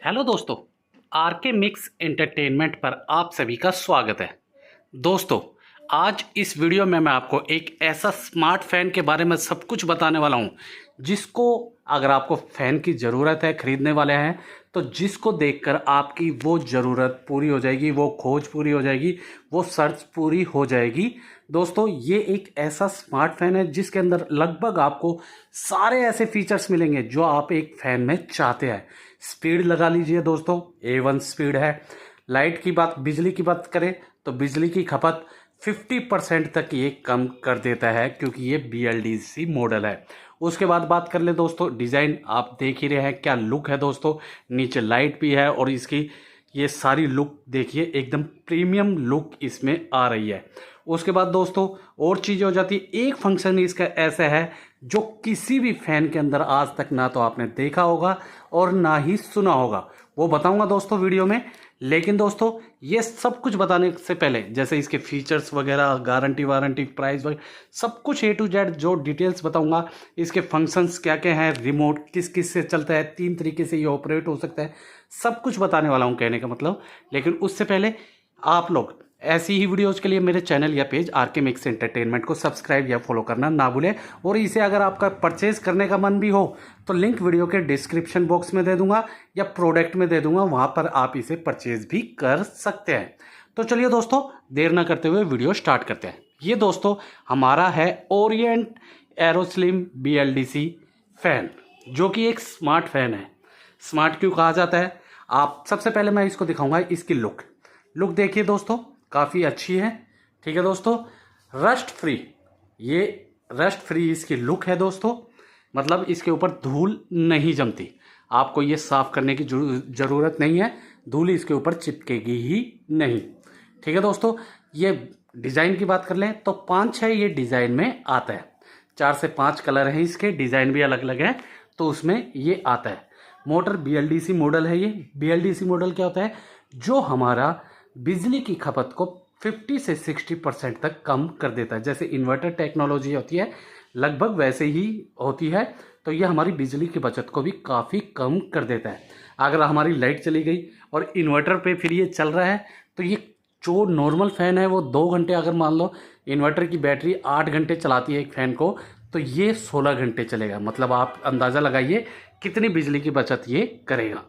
Hello दोस्तों, R K mix entertainment पर आप सभी का स्वागत है। दोस्तों, आज इस वीडियो में मैं आपको एक ऐसा स्मार्ट फ़ैन के बारे में सब कुछ बताने वाला हूं, जिसको अगर आपको फ़ैन की ज़रूरत है, ख़रीदने वाले हैं, तो जिसको देखकर आपकी वो ज़रूरत पूरी हो जाएगी, वो खोज पूरी हो जाएगी, वो सर्च पूरी हो जाएगी। दोस्तों, ये एक ऐसा स्मार्ट फ़ैन है जिसके अंदर लगभग आपको सारे ऐसे फीचर्स मिलेंगे जो आप एक फ़ैन में चाहते हैं। स्पीड लगा लीजिए दोस्तों, A1 स्पीड है। लाइट की बात, बिजली की बात करें तो बिजली की खपत 50% तक ये कम कर देता है, क्योंकि ये BLDC मॉडल है। उसके बाद बात कर ले दोस्तों, डिज़ाइन आप देख ही रहे हैं क्या लुक है दोस्तों। नीचे लाइट भी है और इसकी ये सारी लुक देखिए, एकदम प्रीमियम लुक इसमें आ रही है। उसके बाद दोस्तों और चीज़ हो जाती है, एक फंक्शन इसका ऐसा है जो किसी भी फैन के अंदर आज तक ना तो आपने देखा होगा और ना ही सुना होगा, वो बताऊंगा दोस्तों वीडियो में। लेकिन दोस्तों, ये सब कुछ बताने से पहले, जैसे इसके फीचर्स वगैरह, गारंटी वारंटी, प्राइस वगैरह, सब कुछ A to Z जो डिटेल्स बताऊंगा। इसके फंक्शंस क्या क्या हैं, रिमोट किस किस से चलता है, 3 तरीके से ये ऑपरेट हो सकता है, सब कुछ बताने वाला हूं, कहने का मतलब। लेकिन उससे पहले आप लोग ऐसी ही वीडियोज़ के लिए मेरे चैनल या पेज आरके मिक्स एंटरटेनमेंट को सब्सक्राइब या फॉलो करना ना भूलें। और इसे अगर आपका परचेज करने का मन भी हो तो लिंक वीडियो के डिस्क्रिप्शन बॉक्स में दे दूंगा या प्रोडक्ट में दे दूंगा, वहां पर आप इसे परचेज भी कर सकते हैं। तो चलिए दोस्तों, देर ना करते हुए वीडियो स्टार्ट करते हैं। ये दोस्तों हमारा है ओरिएंट एरोस्लिम BLDC फैन, जो कि एक स्मार्ट फैन है। स्मार्ट क्यों कहा जाता है, आप सबसे पहले मैं इसको दिखाऊंगा। इसकी लुक देखिए दोस्तों, काफ़ी अच्छी है। ठीक है दोस्तों, रस्ट फ्री, ये रस्ट फ्री इसकी लुक है दोस्तों। मतलब इसके ऊपर धूल नहीं जमती, आपको ये साफ करने की ज़रूरत नहीं है, धूल इसके ऊपर चिपकेगी ही नहीं। ठीक है दोस्तों, ये डिज़ाइन की बात कर लें तो 5-6 ये डिज़ाइन में आता है। 4 से 5 कलर हैं इसके, डिज़ाइन भी अलग अलग है, तो उसमें ये आता है। मोटर BLDC मॉडल है। ये BLDC मॉडल क्या होता है, जो हमारा बिजली की खपत को 50 से 60% तक कम कर देता है। जैसे इन्वर्टर टेक्नोलॉजी होती है, लगभग वैसे ही होती है। तो ये हमारी बिजली की बचत को भी काफ़ी कम कर देता है। अगर हमारी लाइट चली गई और इन्वर्टर पे फिर ये चल रहा है, तो ये जो नॉर्मल फ़ैन है वो 2 घंटे, अगर मान लो इन्वर्टर की बैटरी 8 घंटे चलाती है एक फ़ैन को, तो ये 16 घंटे चलेगा। मतलब आप अंदाज़ा लगाइए कितनी बिजली की बचत ये करेगा।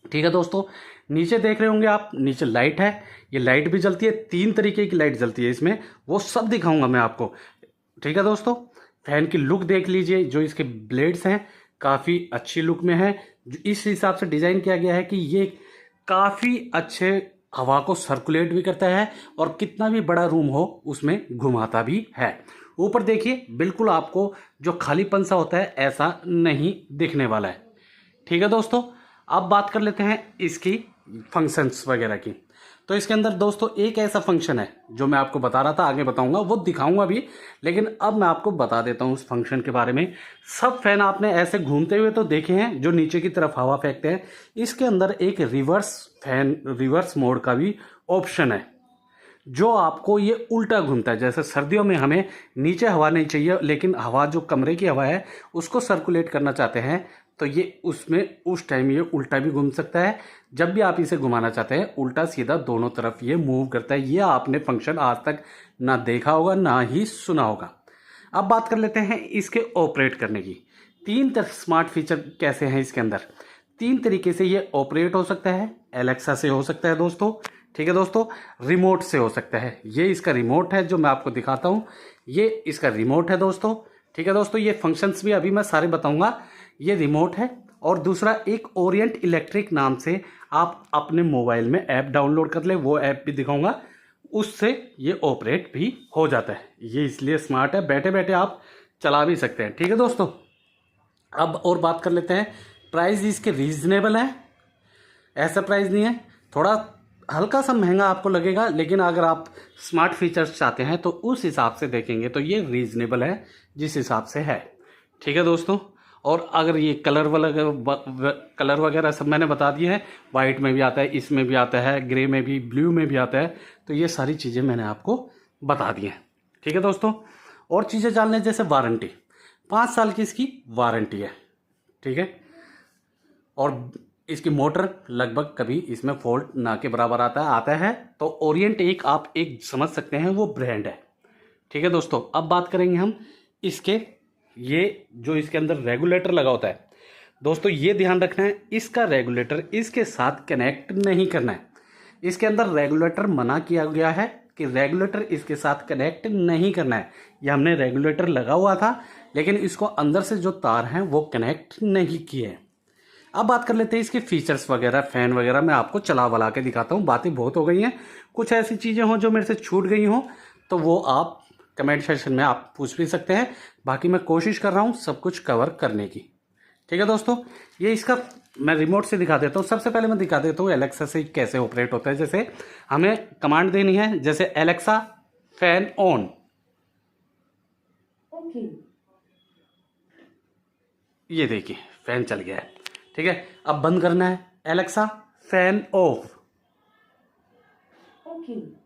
ठीक है दोस्तों, नीचे देख रहे होंगे आप, नीचे लाइट है। ये लाइट भी जलती है, 3 तरीके की लाइट जलती है इसमें, वो सब दिखाऊंगा मैं आपको। ठीक है दोस्तों, फैन की लुक देख लीजिए, जो इसके ब्लेड्स हैं काफ़ी अच्छी लुक में है। इस हिसाब से डिज़ाइन किया गया है कि ये काफ़ी अच्छे हवा को सर्कुलेट भी करता है और कितना भी बड़ा रूम हो उसमें घुमाता भी है। ऊपर देखिए, बिल्कुल आपको जो खालीपन सा होता है ऐसा नहीं दिखने वाला है। ठीक है दोस्तों, अब बात कर लेते हैं इसकी फंक्शंस वगैरह की। तो इसके अंदर दोस्तों एक ऐसा फंक्शन है जो मैं आपको बता रहा था, आगे बताऊंगा, वो दिखाऊंगा भी, लेकिन अब मैं आपको बता देता हूं उस फंक्शन के बारे में। सब फैन आपने ऐसे घूमते हुए तो देखे हैं जो नीचे की तरफ हवा फेंकते हैं। इसके अंदर एक रिवर्स मोड का भी ऑप्शन है, जो आपको ये उल्टा घूमता है। जैसे सर्दियों में हमें नीचे हवा नहीं चाहिए, लेकिन हवा जो कमरे की हवा है उसको सर्कुलेट करना चाहते हैं, तो ये उसमें उस टाइम ये उल्टा भी घूम सकता है। जब भी आप इसे घुमाना चाहते हैं, उल्टा सीधा दोनों तरफ ये मूव करता है। ये आपने फंक्शन आज तक ना देखा होगा ना ही सुना होगा। अब बात कर लेते हैं इसके ऑपरेट करने की। 3 स्मार्ट फीचर कैसे हैं इसके अंदर। 3 तरीके से ये ऑपरेट हो सकता है। एलेक्सा से हो सकता है दोस्तों, ठीक है दोस्तों, रिमोट से हो सकता है। ये इसका रिमोट है जो मैं आपको दिखाता हूँ, ये इसका रिमोट है दोस्तों। ठीक है दोस्तों, ये फंक्शंस भी अभी मैं सारे बताऊंगा। ये रिमोट है। और दूसरा, एक ओरिएंट इलेक्ट्रिक नाम से आप अपने मोबाइल में ऐप डाउनलोड कर ले, वो ऐप भी दिखाऊंगा, उससे ये ऑपरेट भी हो जाता है। ये इसलिए स्मार्ट है, बैठे बैठे आप चला भी सकते हैं। ठीक है दोस्तों, अब और बात कर लेते हैं। प्राइस इसके रीजनेबल है, ऐसा प्राइस नहीं है, थोड़ा हल्का सा महंगा आपको लगेगा, लेकिन अगर आप स्मार्ट फीचर्स चाहते हैं तो उस हिसाब से देखेंगे तो ये रीजनेबल है जिस हिसाब से है। ठीक है दोस्तों, और अगर ये कलर वगैरह सब मैंने बता दिए हैं, वाइट में भी आता है, इसमें भी आता है, ग्रे में भी, ब्लू में भी आता है, तो ये सारी चीज़ें मैंने आपको बता दी हैं। ठीक है दोस्तों, और चीज़ें जान लें, जैसे वारंटी, 5 साल की इसकी वारंटी है। ठीक है, और इसकी मोटर लगभग कभी इसमें फॉल्ट ना के बराबर आता है। तो ओरिएंट एक आप एक समझ सकते हैं वो ब्रांड है। ठीक है दोस्तों, अब बात करेंगे हम इसके, ये जो इसके अंदर रेगुलेटर लगा होता है दोस्तों, ये ध्यान रखना है इसका रेगुलेटर इसके साथ कनेक्ट नहीं करना है। इसके अंदर रेगुलेटर मना किया गया है कि रेगुलेटर इसके साथ कनेक्ट नहीं करना है। ये हमने रेगुलेटर लगा हुआ था लेकिन इसको अंदर से जो तार हैं वो कनेक्ट नहीं किए हैं। अब बात कर लेते हैं इसके फीचर्स वगैरह, फैन वगैरह मैं आपको चला वला के दिखाता हूँ। बातें बहुत हो गई हैं, कुछ ऐसी चीज़ें हों जो मेरे से छूट गई हों तो वो आप कमेंट सेक्शन में आप पूछ भी सकते हैं। बाकी मैं कोशिश कर रहा हूँ सब कुछ कवर करने की। ठीक है दोस्तों, ये इसका मैं रिमोट से दिखा देता हूँ। सबसे पहले मैं दिखा देता हूँ एलेक्सा से कैसे ऑपरेट होता है। जैसे हमें कमांड देनी है, जैसे एलेक्सा फैन ऑन, ये देखिए फैन चल गया है। ठीक है, अब बंद करना है, एलेक्सा फैन ऑफ,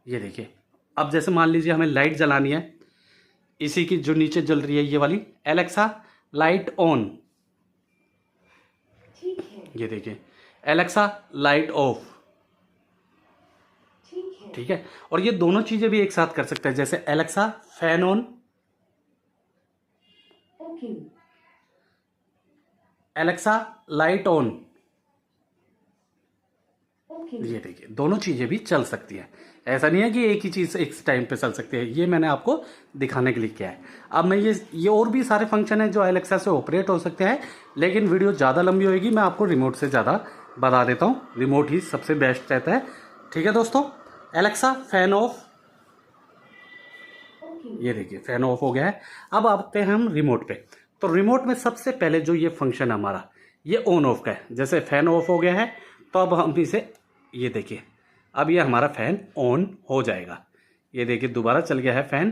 ये देखिए। अब जैसे मान लीजिए हमें लाइट जलानी है, इसी की जो नीचे जल रही है ये वाली, एलेक्सा लाइट ऑन, ये देखिए एलेक्सा लाइट ऑफ। ठीक है, और ये दोनों चीजें भी एक साथ कर सकते हैं, जैसे Alexa fan on, Alexa light on, ये देखिए दोनों चीजें भी चल सकती हैं। ऐसा नहीं है कि एक ही चीज एक टाइम पे चल सकती है, ये मैंने आपको दिखाने के लिए किया है। अब मैं ये और भी सारे फंक्शन हैं जो एलेक्सा से ऑपरेट हो सकते हैं, लेकिन वीडियो ज़्यादा लंबी होगी, मैं आपको रिमोट से ज़्यादा बता देता हूँ। रिमोट ही सबसे बेस्ट रहता है। ठीक है दोस्तों, एलेक्सा फैन ऑफ, ये देखिए फैन ऑफ हो गया है। अब आते हैं हम रिमोट पे। तो रिमोट में सबसे पहले जो ये फंक्शन हमारा ये ऑन ऑफ का है, जैसे फैन ऑफ हो गया है तो अब हम इसे, ये देखिए अब ये हमारा फैन ऑन हो जाएगा। ये देखिए दोबारा चल गया है फैन।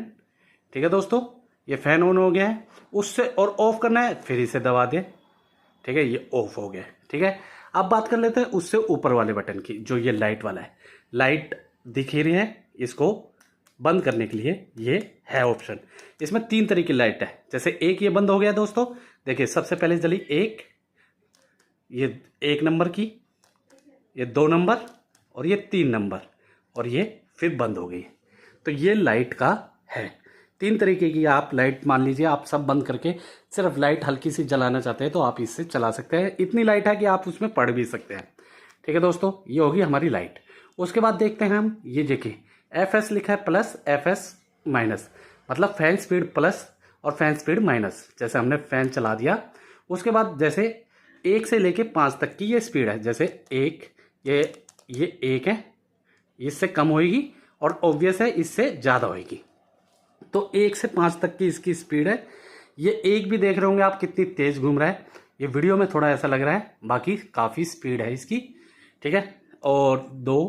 ठीक है दोस्तों, ये फैन ऑन हो गया है। उससे और ऑफ करना है, फिर इसे दबा दें। ठीक है, ये ऑफ हो गया। ठीक है, अब बात कर लेते हैं उससे ऊपर वाले बटन की, जो ये लाइट वाला है। लाइट दिख ही रही है, इसको बंद करने के लिए ये है ऑप्शन। इसमें 3 तरह की लाइट है। जैसे एक ये बंद हो गया दोस्तों, देखिए सबसे पहले जली एक, ये 1 नंबर की, ये 2 नंबर और ये 3 नंबर, और ये फिर बंद हो गई। तो ये लाइट का है। 3 तरीके की आप लाइट, मान लीजिए आप सब बंद करके सिर्फ लाइट हल्की सी जलाना चाहते हैं तो आप इससे चला सकते हैं। इतनी लाइट है कि आप उसमें पढ़ भी सकते हैं। ठीक है दोस्तों, ये होगी हमारी लाइट। उसके बाद देखते हैं हम, ये देखिए FS लिखा है प्लस, FS माइनस, मतलब फैन स्पीड प्लस और फैन स्पीड माइनस। जैसे हमने फैन चला दिया, उसके बाद जैसे 1 से लेके 5 तक की ये स्पीड है। जैसे 1, ये 1 है, इससे कम होएगी, और ऑब्वियस है इससे ज़्यादा होएगी। तो 1 से 5 तक की इसकी स्पीड है। ये 1 भी देख रहे होंगे आप कितनी तेज़ घूम रहा है। ये वीडियो में थोड़ा ऐसा लग रहा है, बाकी काफ़ी स्पीड है इसकी। ठीक है, और 2,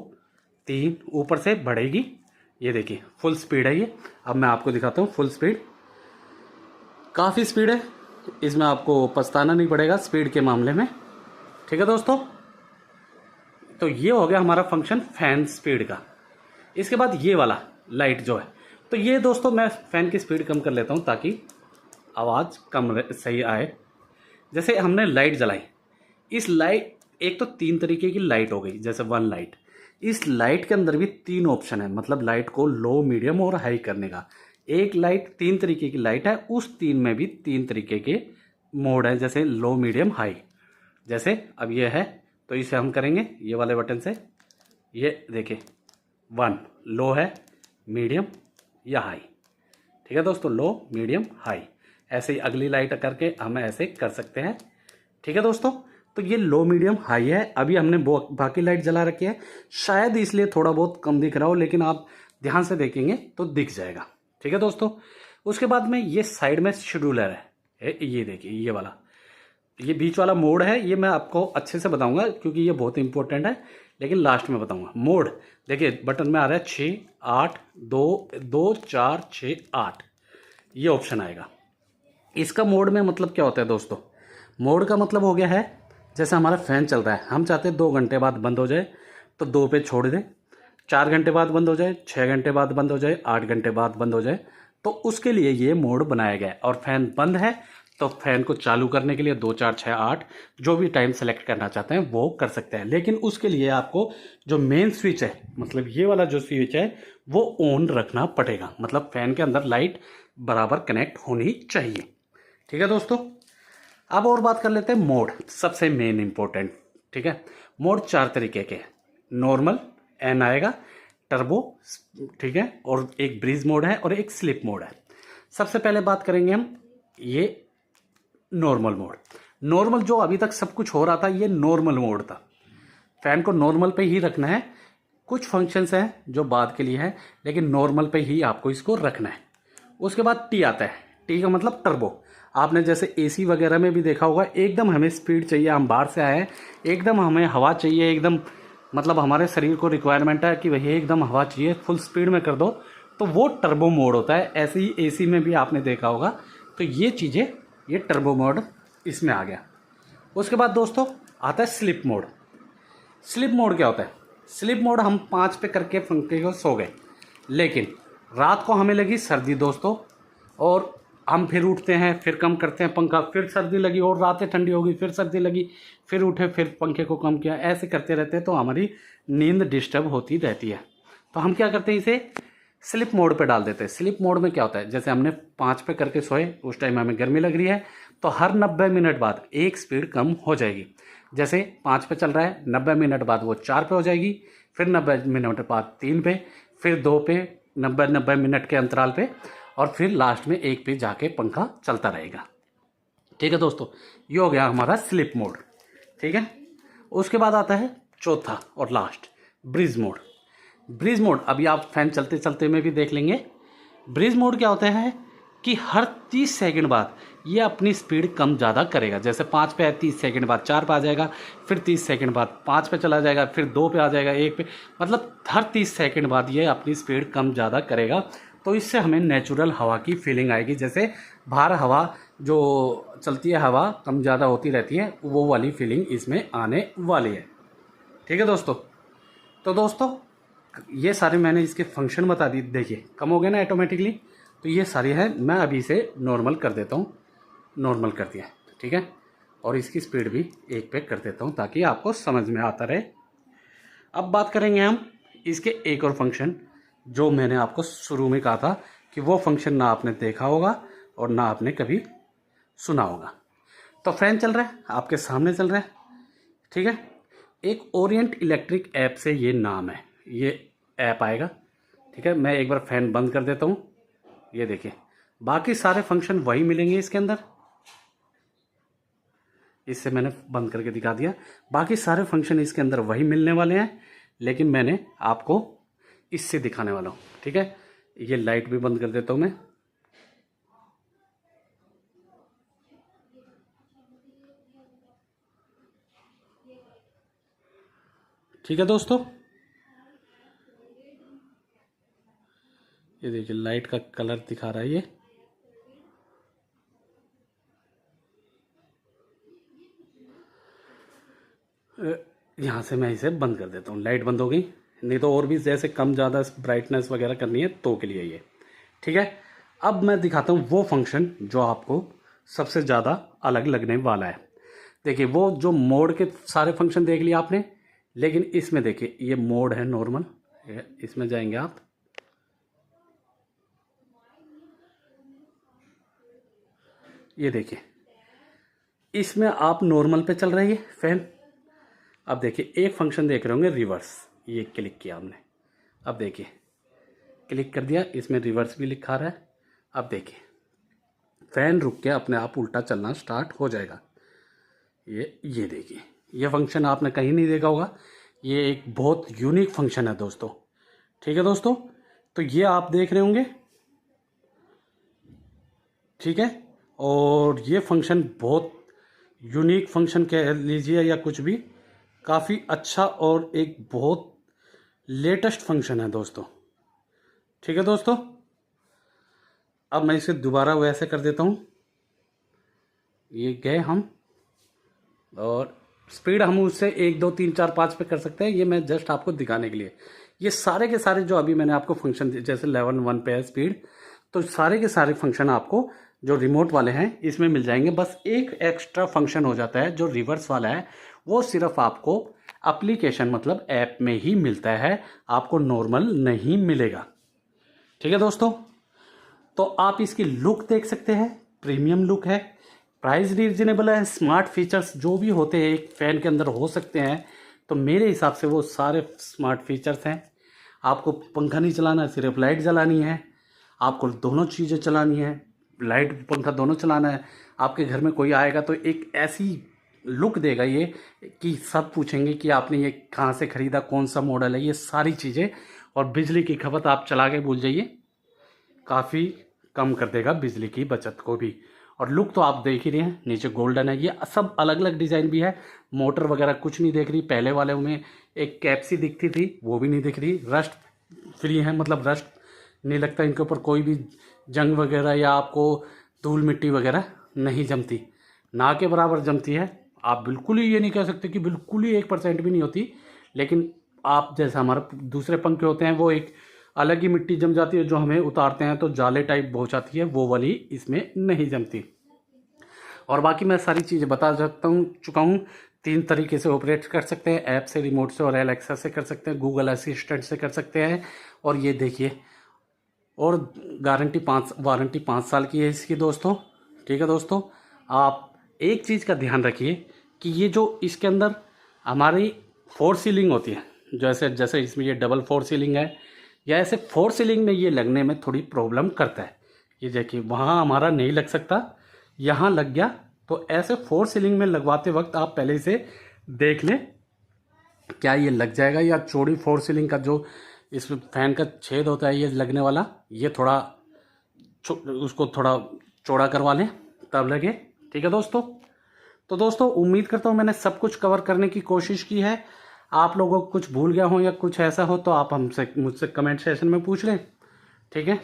3 ऊपर से बढ़ेगी। ये देखिए फुल स्पीड है ये। अब मैं आपको दिखाता हूँ फुल स्पीड, काफ़ी स्पीड है, इसमें आपको पछताना नहीं पड़ेगा स्पीड के मामले में। ठीक है दोस्तों, तो ये हो गया हमारा फंक्शन फैन स्पीड का। इसके बाद ये वाला लाइट जो है, तो ये दोस्तों मैं फैन की स्पीड कम कर लेता हूँ ताकि आवाज़ कम सही आए। जैसे हमने लाइट जलाई, इस लाइट, एक तो 3 तरीके की लाइट हो गई, जैसे 1 लाइट। इस लाइट के अंदर भी 3 ऑप्शन है, मतलब लाइट को लो, मीडियम और हाई करने का। एक लाइट 3 तरीके की लाइट है, उस 3 में भी 3 तरीके के मोड है, जैसे लो, मीडियम, हाई। जैसे अब ये है तो इसे हम करेंगे ये वाले बटन से, ये देखिए 1 लो है, मीडियम या हाई। ठीक है दोस्तों, लो, मीडियम, हाई। ऐसे ही अगली लाइट करके हम ऐसे कर सकते हैं। ठीक है दोस्तों, तो ये लो, मीडियम, हाई है। अभी हमने बाकी लाइट जला रखी है, शायद इसलिए थोड़ा बहुत कम दिख रहा हो, लेकिन आप ध्यान से देखेंगे तो दिख जाएगा। ठीक है दोस्तों, उसके बाद में ये साइड में शेड्यूलर है, ये देखिए ये वाला, ये बीच वाला मोड है। ये मैं आपको अच्छे से बताऊंगा क्योंकि ये बहुत इंपॉर्टेंट है, लेकिन लास्ट में बताऊंगा। मोड देखिए बटन में आ रहा है 6, 8, 2, 2, 4, 6, 8, ये ऑप्शन आएगा। इसका मोड में मतलब क्या होता है दोस्तों, मोड का मतलब हो गया है, जैसे हमारा फैन चल रहा है, हम चाहते हैं 2 घंटे बाद बंद हो जाए तो 2 पे छोड़ दें, 4 घंटे बाद बंद हो जाए, 6 घंटे बाद बंद हो जाए, 8 घंटे बाद बंद हो जाए। तो उसके लिए ये मोड बनाया गया है। और फैन बंद है तो फैन को चालू करने के लिए 2 4 6 8 जो भी टाइम सेलेक्ट करना चाहते हैं वो कर सकते हैं। लेकिन उसके लिए आपको जो मेन स्विच है, मतलब ये वाला जो स्विच है वो ऑन रखना पड़ेगा, मतलब फैन के अंदर लाइट बराबर कनेक्ट होनी चाहिए। ठीक है दोस्तों, अब और बात कर लेते हैं मोड, सबसे मेन इंपॉर्टेंट। ठीक है, मोड 4 तरीके के, नॉर्मल एन आएगा, टर्बो, ठीक है, और एक ब्रीज मोड है और एक स्लिप मोड है। सबसे पहले बात करेंगे हम ये नॉर्मल मोड। नॉर्मल जो अभी तक सब कुछ हो रहा था ये नॉर्मल मोड था, फैन को नॉर्मल पे ही रखना है। कुछ फंक्शंस हैं जो बाद के लिए है, लेकिन नॉर्मल पे ही आपको इसको रखना है। उसके बाद टी आता है, टी का मतलब टर्बो। आपने जैसे एसी वगैरह में भी देखा होगा, एकदम हमें स्पीड चाहिए, हम बाहर से आए हैं, एकदम हमें हवा चाहिए, एकदम मतलब हमारे शरीर को रिक्वायरमेंट है कि भैया एकदम हवा चाहिए, फुल स्पीड में कर दो, तो वो टर्बो मोड होता है। ऐसे ही एसी में भी आपने देखा होगा। तो ये चीज़ें, ये टर्बो मोड इसमें आ गया। उसके बाद दोस्तों आता है स्लिप मोड। स्लिप मोड क्या होता है? स्लिप मोड हम 5 पे करके पंखे को सो गए, लेकिन रात को हमें लगी सर्दी दोस्तों, और हम फिर उठते हैं, फिर कम करते हैं पंखा, फिर सर्दी लगी और रातें ठंडी हो गई, फिर सर्दी लगी, फिर उठे, फिर पंखे को कम किया, ऐसे करते रहते हैं तो हमारी नींद डिस्टर्ब होती रहती है। तो हम क्या करते हैं, इसे स्लिप मोड पे डाल देते हैं। स्लिप मोड में क्या होता है, जैसे हमने 5 पे करके सोए, उस टाइम हमें गर्मी लग रही है, तो हर 90 मिनट बाद एक स्पीड कम हो जाएगी। जैसे 5 पे चल रहा है, 90 मिनट बाद वो 4 पे हो जाएगी, फिर 90 मिनट बाद 3 पे, फिर 2 पे, 90 मिनट के अंतराल पे, और फिर लास्ट में 1 पे जाके पंखा चलता रहेगा। ठीक है दोस्तों, ये हो गया हमारा स्लिप मोड। ठीक है, उसके बाद आता है चौथा और last, breeze mode. Breeze mode अभी आप फैन चलते चलते में भी देख लेंगे। ब्रीज मोड क्या होता है कि हर 30 सेकंड बाद ये अपनी स्पीड कम ज़्यादा करेगा। जैसे 5 पे है, 30 सेकंड बाद 4 पे आ जाएगा, फिर 30 सेकंड बाद 5 पे चला जाएगा, फिर 2 पे आ जाएगा, 1 पे, मतलब हर 30 सेकंड बाद ये अपनी स्पीड कम ज़्यादा करेगा। तो इससे हमें नेचुरल हवा की फीलिंग आएगी, जैसे बाहर हवा जो चलती है, हवा कम ज़्यादा होती रहती है, वो वाली फीलिंग इसमें आने वाली है। ठीक है दोस्तों, तो दोस्तों ये सारे मैंने इसके फंक्शन बता दी। देखिए कम हो गए ना ऑटोमेटिकली, तो ये सारी है। मैं अभी इसे नॉर्मल कर देता हूँ, नॉर्मल कर दिया, ठीक है, और इसकी स्पीड भी 1 पे कर देता हूँ ताकि आपको समझ में आता रहे। अब बात करेंगे हम इसके एक और फंक्शन, जो मैंने आपको शुरू में कहा था कि वो फंक्शन ना आपने देखा होगा और ना आपने कभी सुना होगा। तो फैन चल रहा है, आपके सामने चल रहा है, ठीक है, एक ओरिएंट इलेक्ट्रिक ऐप से ये नाम है, ये ऐप आएगा। ठीक है, मैं एक बार फैन बंद कर देता हूँ, ये देखिए, बाकी सारे फंक्शन वही मिलेंगे इसके अंदर। इससे मैंने बंद करके दिखा दिया, बाकी सारे फंक्शन इसके अंदर वही मिलने वाले हैं, लेकिन मैंने आपको इससे दिखाने वाला हूँ। ठीक है, ये लाइट भी बंद कर देता हूँ मैं। ठीक है दोस्तों, ये देखिए लाइट का कलर दिखा रहा है ये। यहाँ से मैं इसे बंद कर देता हूँ, लाइट बंद हो गई। नहीं तो और भी जैसे कम ज़्यादा ब्राइटनेस वगैरह करनी है तो के लिए ये। ठीक है, अब मैं दिखाता हूँ वो फंक्शन जो आपको सबसे ज़्यादा अलग लगने वाला है। देखिए वो जो मोड के सारे फंक्शन देख लिए आपने, लेकिन इसमें देखिए ये मोड है नॉर्मल, इसमें जाएंगे आप, ये देखिए इसमें आप नॉर्मल पे चल रही है फैन। अब देखिए एक फंक्शन देख रहे होंगे रिवर्स, ये क्लिक किया हमने, अब देखिए क्लिक कर दिया, इसमें रिवर्स भी लिखा रहा है। अब देखिए फैन रुक के अपने आप उल्टा चलना स्टार्ट हो जाएगा। ये देखिए, ये फंक्शन आपने कहीं नहीं देखा होगा, ये एक बहुत यूनिक फंक्शन है दोस्तों। ठीक है दोस्तों, तो ये आप देख रहे होंगे, ठीक है, और ये फंक्शन बहुत यूनिक फंक्शन कह लीजिए या कुछ भी, काफ़ी अच्छा और एक बहुत लेटेस्ट फंक्शन है दोस्तों। ठीक है दोस्तों, अब मैं इसे दोबारा वैसे कर देता हूँ, ये गए हम, और स्पीड हम उससे 1 2 3 4 5 पे कर सकते हैं। ये मैं जस्ट आपको दिखाने के लिए, ये सारे के सारे जो अभी मैंने आपको फंक्शन, जैसे लेवल 1 पे है स्पीड, तो सारे के सारे फंक्शन आपको जो रिमोट वाले हैं इसमें मिल जाएंगे। बस एक एक्स्ट्रा फंक्शन हो जाता है, जो रिवर्स वाला है वो सिर्फ आपको एप्लीकेशन मतलब ऐप में ही मिलता है, आपको नॉर्मल नहीं मिलेगा। ठीक है दोस्तों, तो आप इसकी लुक देख सकते हैं, प्रीमियम लुक है, प्राइस रीजनेबल है, स्मार्ट फीचर्स जो भी होते हैं एक फ़ैन के अंदर हो सकते हैं, तो मेरे हिसाब से वो सारे स्मार्ट फीचर्स हैं। आपको पंखा नहीं चलाना है, सिर्फ लाइट जलानी है, आपको दोनों चीज़ें चलानी है, लाइट पंखा दोनों चलाना है। आपके घर में कोई आएगा तो एक ऐसी लुक देगा ये कि सब पूछेंगे कि आपने ये कहाँ से ख़रीदा, कौन सा मॉडल है, ये सारी चीज़ें। और बिजली की खपत आप चला के भूल जाइए, काफ़ी कम कर देगा बिजली की बचत को भी। और लुक तो आप देख ही रहे हैं, नीचे गोल्डन है, ये सब अलग अलग डिज़ाइन भी है। मोटर वगैरह कुछ नहीं दिख रही, पहले वाले में एक कैप सी दिखती थी वो भी नहीं दिख रही। रस्ट फ्री है, मतलब रस्ट नहीं लगता इनके ऊपर, कोई भी जंग वगैरह या आपको धूल मिट्टी वगैरह नहीं जमती, ना के बराबर जमती है। आप बिल्कुल ही ये नहीं कह सकते कि बिल्कुल ही 1% भी नहीं होती, लेकिन आप जैसा हमारे दूसरे पंखे होते हैं वो एक अलग ही मिट्टी जम जाती है, जो हमें उतारते हैं तो जाले टाइप हो जाती है, वो वाली इसमें नहीं जमती। और बाकी मैं सारी चीज़ें बता चुका हूँ। 3 तरीके से ऑपरेट कर सकते हैं, ऐप से, रिमोट से और एलेक्सा से कर सकते हैं, गूगल असिस्टेंट से कर सकते हैं। और ये देखिए, और वारंटी 5 साल की है इसकी दोस्तों। ठीक है दोस्तों, आप एक चीज़ का ध्यान रखिए कि ये जो इसके अंदर हमारी 4 सीलिंग होती है, जैसे जैसे इसमें ये डबल 4 सीलिंग है, या ऐसे 4 सीलिंग में ये लगने में थोड़ी प्रॉब्लम करता है। ये देखिए वहाँ हमारा नहीं लग सकता, यहाँ लग गया। तो ऐसे 4 सीलिंग में लगवाते वक्त आप पहले से देख लें क्या ये लग जाएगा, या चौड़ी 4 सीलिंग का जो इस फैन का छेद होता है ये लगने वाला, ये थोड़ा उसको थोड़ा चौड़ा करवा लें तब लगे। ठीक है दोस्तों, तो दोस्तों उम्मीद करता हूँ मैंने सब कुछ कवर करने की कोशिश की है। आप लोगों को कुछ भूल गया हो या कुछ ऐसा हो तो आप मुझसे कमेंट सेशन में पूछ लें। ठीक है,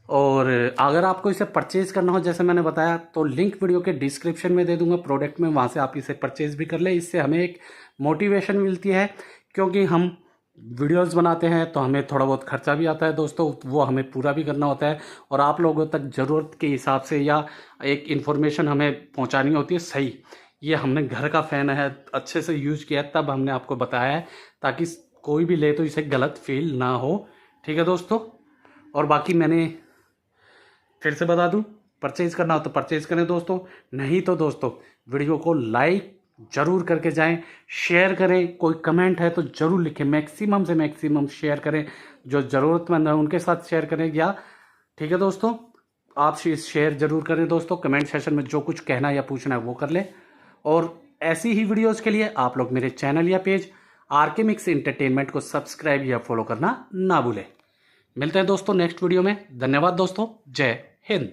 और अगर आपको इसे परचेज़ करना हो जैसे मैंने बताया तो लिंक वीडियो के डिस्क्रिप्शन में दे दूंगा प्रोडक्ट में, वहाँ से आप इसे परचेज़ भी कर लें। इससे हमें एक मोटिवेशन मिलती है, क्योंकि हम वीडियोस बनाते हैं तो हमें थोड़ा बहुत खर्चा भी आता है दोस्तों, वो हमें पूरा भी करना होता है। और आप लोगों तक ज़रूरत के हिसाब से या एक इन्फॉर्मेशन हमें पहुँचानी होती है सही। ये हमने घर का फ़ैन है, अच्छे से यूज़ किया है, तब हमने आपको बताया है, ताकि कोई भी ले तो इसे गलत फील ना हो। ठीक है दोस्तों, और बाकी मैंने फिर से बता दूं, परचेज़ करना हो तो परचेज़ करें दोस्तों, नहीं तो दोस्तों वीडियो को लाइक ज़रूर करके जाएं, शेयर करें, कोई कमेंट है तो ज़रूर लिखें, मैक्सिमम से मैक्सिमम शेयर करें, जो ज़रूरतमंद है उनके साथ शेयर करें। या ठीक है दोस्तों, आप शेयर ज़रूर करें दोस्तों, कमेंट सेशन में जो कुछ कहना या पूछना है वो कर लें। और ऐसी ही वीडियोज़ के लिए आप लोग मेरे चैनल या पेज आरके मिक्स एंटरटेनमेंट को सब्सक्राइब या फॉलो करना ना भूलें। मिलते हैं दोस्तों नेक्स्ट वीडियो में। धन्यवाद दोस्तों, जय हिंद।